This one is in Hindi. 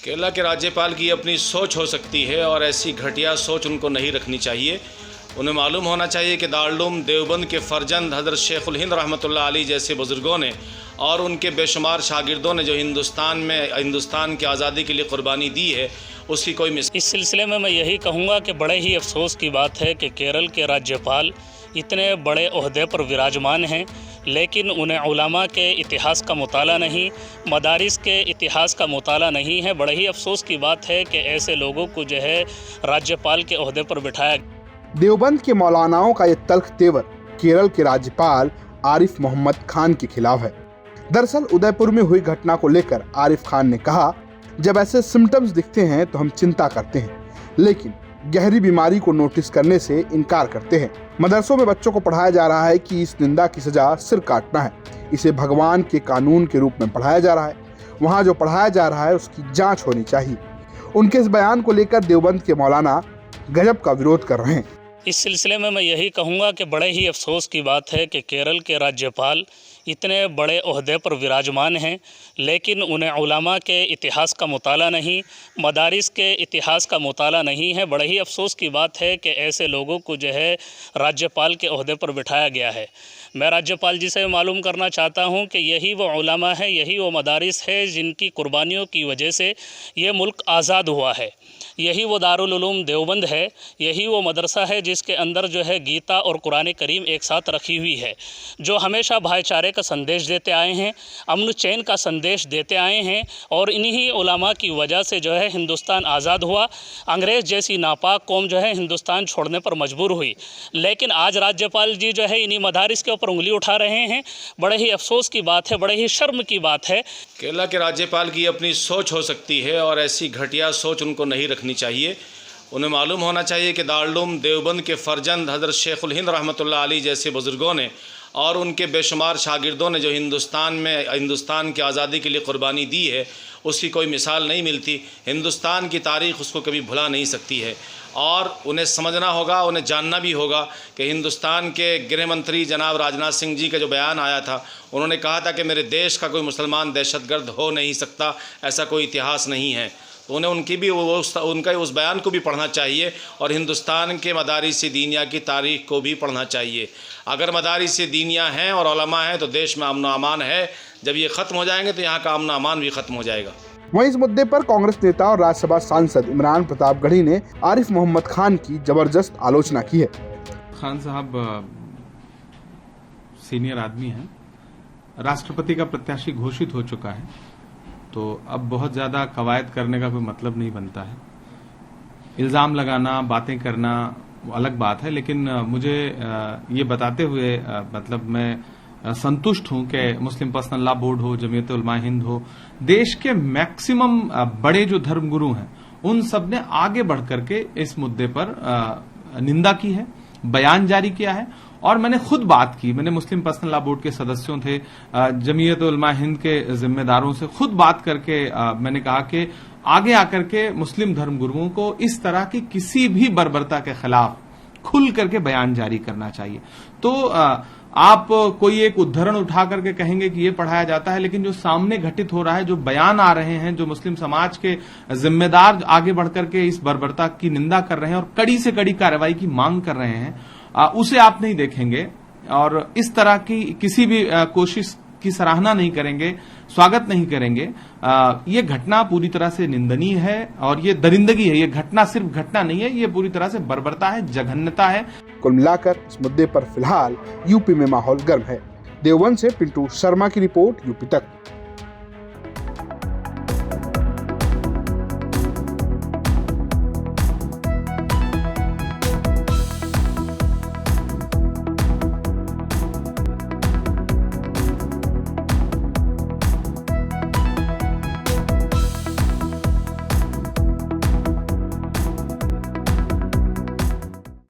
केरला के राज्यपाल की अपनी सोच हो सकती है और ऐसी घटिया सोच उनको नहीं रखनी चाहिए। उन्हें मालूम होना चाहिए कि दारुल देवबंद के फर्जंद हज़रत शेखुल हिंद रहमतुल्लाह अलैह जैसे बुज़ुर्गों ने और उनके बेशुमार शागिर्दों ने जो हिंदुस्तान की आज़ादी के लिए क़ुरबानी दी है, उसकी कोई मिसाल। इस सिलसिले में मैं यही कहूँगा कि बड़े ही अफसोस की बात है कि केरल के राज्यपाल इतने बड़े ओहदे पर विराजमान हैं, लेकिन उन्हें उलमा के इतिहास का मुताला नहीं, मदारिस के इतिहास का मुताला नहीं है। बड़े ही अफसोस की बात है कि ऐसे लोगों को जो है राज्यपाल के ओहदे पर बिठाया। देवबंद के मौलानाओं का ये तल्ख तेवर केरल के राज्यपाल आरिफ मोहम्मद खान के खिलाफ है। दरअसल उदयपुर में हुई घटना को लेकर आरिफ खान ने कहा, जब ऐसे सिम्टम्स दिखते हैं तो हम चिंता करते हैं, लेकिन गहरी बीमारी को नोटिस करने से इनकार करते हैं। मदरसों में बच्चों को पढ़ाया जा रहा है कि इस निंदा की सजा सिर काटना है। इसे भगवान के कानून के रूप में पढ़ाया जा रहा है। वहाँ जो पढ़ाया जा रहा है उसकी जांच होनी चाहिए। उनके इस बयान को लेकर देवबंद के मौलाना गजब का विरोध कर रहे हैं। इस सिलसिले में मैं यही कहूँगा कि बड़े ही अफसोस की बात है कि केरल के राज्यपाल इतने बड़े ओहदे पर विराजमान हैं, लेकिन उन्हें उलमा के इतिहास का मुताला नहीं, मदारिस के इतिहास का मुताला नहीं है। बड़े ही अफसोस की बात है कि ऐसे लोगों को जो है राज्यपाल के ओहदे पर बिठाया गया है। मैं राज्यपाल जी से मालूम करना चाहता हूं कि यही वो उलमा है, यही वो मदारिस है जिनकी कुर्बानियों की वजह से ये मुल्क आज़ाद हुआ है। यही वो दारुल उलूम देवबंद है, यही वो मदरसा है जिसके अंदर जो है गीता और कुरान करीम एक साथ रखी हुई है, जो हमेशा भाईचारे का संदेश देते आए हैं, अमन चैन का संदेश देते आए हैं। और इन्हीं उलमा की वजह से जो है हिंदुस्तान आज़ाद हुआ। अंग्रेज़ जैसी नापाक कौम जो है हिंदुस्तान छोड़ने पर मजबूर हुई, लेकिन आज राज्यपाल जी जो है इन्हीं मदारिस के ऊपर उंगली उठा रहे हैं। बड़े ही अफसोस की बात है, बड़े ही शर्म की बात है। केरला के राज्यपाल की अपनी सोच हो सकती है और ऐसी घटिया सोच उनको नहीं रखनी चाहिए। उन्हें मालूम होना चाहिए कि दारुल देवबंद के फर्जंद हज़रत शेखुल हिंद रहमतुल्लाह अलैह जैसे बुज़ुर्गों ने और उनके बेशुमार शागिर्दों ने जो हिंदुस्तान की आज़ादी के लिए क़ुरबानी दी है, उसकी कोई मिसाल नहीं मिलती। हिंदुस्तान की तारीख़ उसको कभी भुला नहीं सकती है और उन्हें समझना होगा, उन्हें जानना भी होगा कि हिंदुस्तान के गृह मंत्री जनाब राजनाथ सिंह जी का जो बयान आया था, उन्होंने कहा था कि मेरे देश का कोई मुसलमान दहशतगर्द हो नहीं सकता, ऐसा कोई इतिहास नहीं है। तो उन्हें उनका उस बयान को भी पढ़ना चाहिए और हिंदुस्तान के मदारिस दीनिया की तारीख़ को भी पढ़ना चाहिए। अगर मदारिस दीनिया हैं और उलमा हैं तो देश में अमन व अमान है। जब ये ख़त्म हो जाएंगे तो यहाँ का अमन अमान भी ख़त्म हो जाएगा। वहीं इस मुद्दे पर कांग्रेस नेता और राज्यसभा सांसद इमरान प्रतापगढ़ी ने आरिफ मोहम्मद खान की जबरदस्त आलोचना की है। खान साहब सीनियर आदमी हैं, राष्ट्रपति का प्रत्याशी घोषित हो चुका है, तो अब बहुत ज्यादा कवायद करने का कोई मतलब नहीं बनता है। इल्जाम लगाना, बातें करना अलग बात है, लेकिन मुझे ये बताते हुए मतलब मैं संतुष्ट हूं कि मुस्लिम पर्सनल लॉ बोर्ड हो, जमीयत उलमा हिंद हो, देश के मैक्सिमम बड़े जो धर्मगुरु हैं उन सब ने आगे बढ़ करके इस मुद्दे पर निंदा की है, बयान जारी किया है। और मैंने खुद बात की, मैंने मुस्लिम पर्सनल लॉ बोर्ड के सदस्यों थे, जमीयत उलमा हिंद के जिम्मेदारों से खुद बात करके मैंने कहा कि आगे आकर के मुस्लिम धर्मगुरुओं को इस तरह की किसी भी बर्बरता के खिलाफ खुल करके बयान जारी करना चाहिए। तो आप कोई एक उदाहरण उठा करके कहेंगे कि ये पढ़ाया जाता है, लेकिन जो सामने घटित हो रहा है, जो बयान आ रहे हैं, जो मुस्लिम समाज के जिम्मेदार आगे बढ़कर के इस बर्बरता की निंदा कर रहे हैं और कड़ी से कड़ी कार्रवाई की मांग कर रहे हैं, उसे आप नहीं देखेंगे और इस तरह की किसी भी कोशिश की सराहना नहीं करेंगे, स्वागत नहीं करेंगे। ये घटना पूरी तरह से निंदनीय है और ये दरिंदगी है। ये घटना सिर्फ घटना नहीं है, ये पूरी तरह से बर्बरता है, जघन्यता है। कुल मिलाकर इस मुद्दे पर फिलहाल यूपी में माहौल गर्म है। देवबंद से पिंटू शर्मा की रिपोर्ट, यूपी तक।